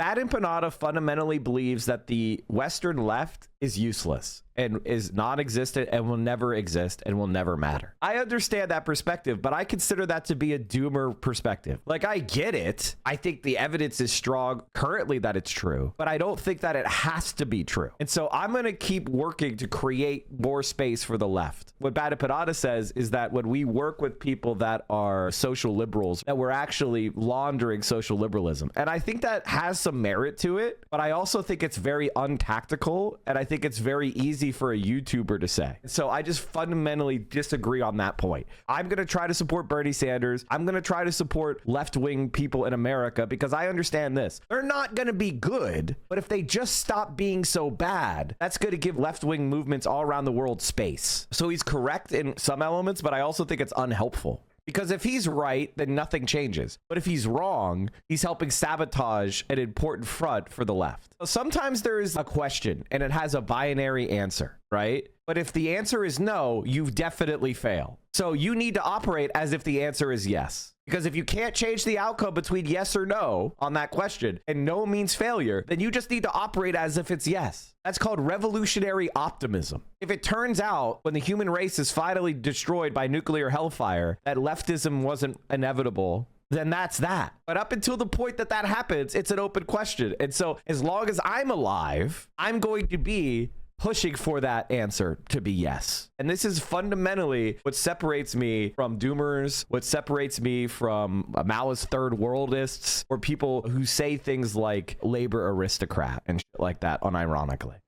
Bad Empanada fundamentally believes that the Western left is useless and is non-existent and will never exist and will never matter. I understand that perspective, but I consider that to be a doomer perspective. Like, I get it. I think the evidence is strong currently that it's true, but I don't think that it has to be true. And so I'm going to keep working to create more space for the left. What Bad Empanada says is that when we work with people that are social liberals, that we're actually laundering social liberalism. And I think that has some merit to it, but I also think it's very untactical, and I think it's very easy for a YouTuber to say. So I just fundamentally disagree on that point. I'm going to try to support Bernie Sanders. I'm going to try to support left-wing people in America because I understand this. They're not going to be good, but if they just stop being so bad, that's going to give left-wing movements all around the world space. So he's correct in some elements, but I also think it's unhelpful. Because if he's right, then nothing changes. But if he's wrong, he's helping sabotage an important front for the left. Sometimes there is a question and it has a binary answer, right? But if the answer is no, you definitely fail. So you need to operate as if the answer is yes. Because if you can't change the outcome between yes or no on that question, and no means failure, then you just need to operate as if it's yes. That's called revolutionary optimism. If it turns out when the human race is finally destroyed by nuclear hellfire that leftism wasn't inevitable, then that's that. But up until the point that that happens, it's an open question. And so as long as I'm alive, I'm going to be pushing for that answer to be yes. And this is fundamentally what separates me from doomers, what separates me from Maoist third worldists, or people who say things like labor aristocrat and shit like that unironically.